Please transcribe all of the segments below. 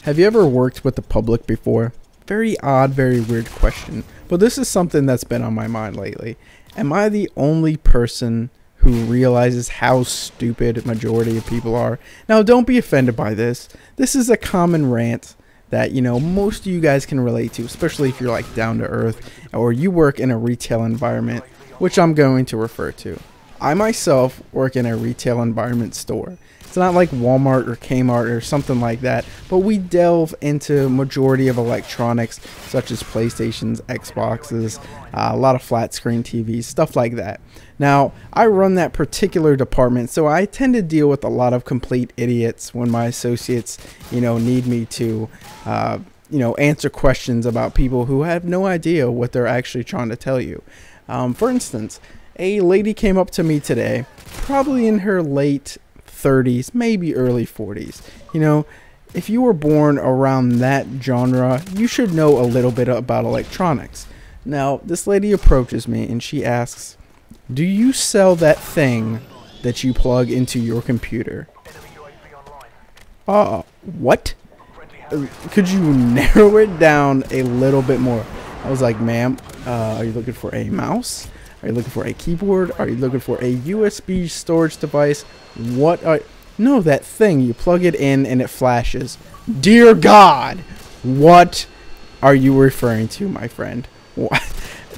Have you ever worked with the public before? Very odd, very weird question. But this is something that's been on my mind lately. Am I the only person who realizes how stupid majority of people are? Now, don't be offended by this. This is a common rant that, you know, most of you guys can relate to, especially if you're like down to earth or you work in a retail environment, which I'm going to refer to. I myself work in a retail environment store. It's not like Walmart or Kmart or something like that, but we delve into majority of electronics such as PlayStations, Xboxes, a lot of flat screen TVs, stuff like that. Now, I run that particular department, so I tend to deal with a lot of complete idiots when my associates, you know, need me to, answer questions about people who have no idea what they're actually trying to tell you. For instance, a lady came up to me today, probably in her late 30s, maybe early 40s. You know, if you were born around that genre, you should know a little bit about electronics. Now, this lady approaches me and she asks, "Do you sell that thing that you plug into your computer?" What? Could you narrow it down a little bit more? I was like, "Ma'am, are you looking for a mouse? Are you looking for a keyboard? Are you looking for a USB storage device? What are..." "No, that thing. You plug it in and it flashes." Dear God, what are you referring to, my friend? What?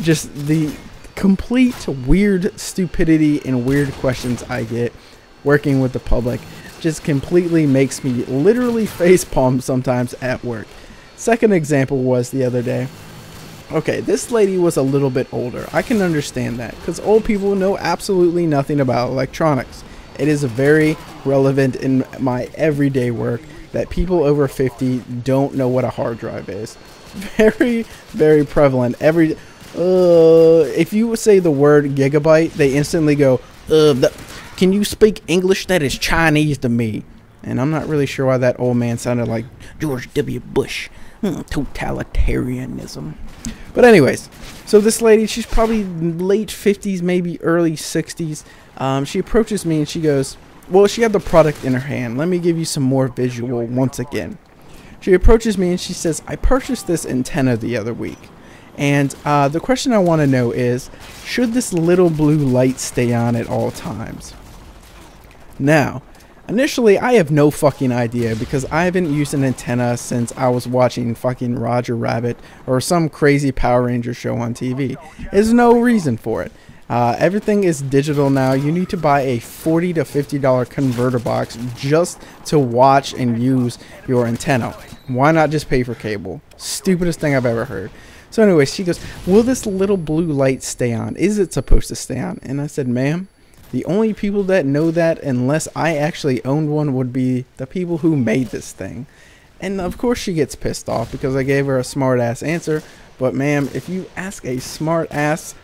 Just the complete weird stupidity and weird questions I get working with the public just completely makes me literally facepalm sometimes at work. Second example was the other day. Okay, this lady was a little bit older. I can understand that because old people know absolutely nothing about electronics. It is very relevant in my everyday work that people over 50 don't know what a hard drive is. Very, very prevalent. If you say the word gigabyte, they instantly go, "Can you speak English? That is Chinese to me." And I'm not really sure why that old man sounded like George W. Bush. Totalitarianism. But anyways, so this lady, she's probably late 50s, maybe early 60s. She approaches me and she goes, well, she had the product in her hand. Let me give you some more visual once again. She approaches me and she says, "I purchased this antenna the other week. And the question I want to know is, should this little blue light stay on at all times?" Now, initially, I have no fucking idea because I haven't used an antenna since I was watching fucking Roger Rabbit or some crazy Power Ranger show on TV. There's no reason for it. Everything is digital now. You need to buy a $40 to $50 converter box just to watch and use your antenna. Why not just pay for cable? Stupidest thing I've ever heard. So anyway, she goes, "Will this little blue light stay on? Is it supposed to stay on?" And I said, "Ma'am, the only people that know that, unless I actually owned one, would be the people who made this thing." And of course she gets pissed off because I gave her a smart ass answer. But ma'am, if you ask a smart ass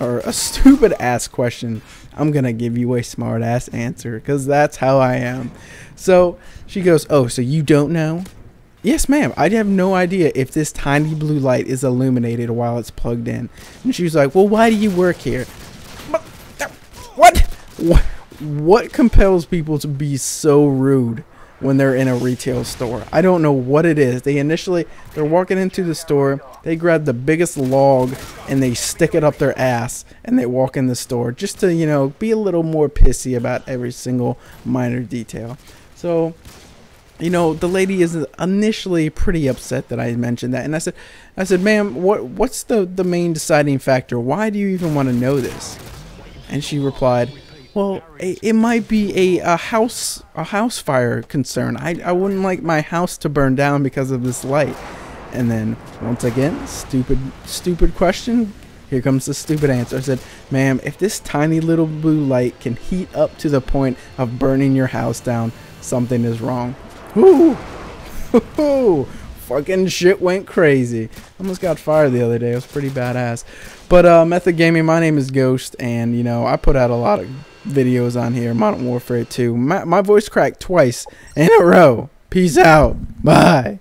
or a stupid ass question, I'm gonna give you a smart ass answer because that's how I am. So she goes, "Oh, so you don't know?" "Yes, ma'am. I have no idea if this tiny blue light is illuminated while it's plugged in." And she was like, "Well, why do you work here?" What compels people to be so rude when they're in a retail store? I don't know what it is. They're walking into the store, they grab the biggest log and they stick it up their ass and they walk in the store just to, you know, be a little more pissy about every single minor detail. So, you know, the lady is initially pretty upset that I mentioned that. And I said, "Ma'am, what's the main deciding factor? Why do you even want to know this?" And she replied, "Well, it might be a house fire concern. I wouldn't like my house to burn down because of this light." And then once again, stupid question. Here comes the stupid answer. I said, "Ma'am, if this tiny little blue light can heat up to the point of burning your house down, something is wrong." Woo! Fucking shit went crazy. Almost got fired the other day. It was pretty badass. But Method Gaming, my name is Ghost, and you know, I put out a lot of videos on here. Modern Warfare 2. My voice cracked twice in a row. Peace out. Bye.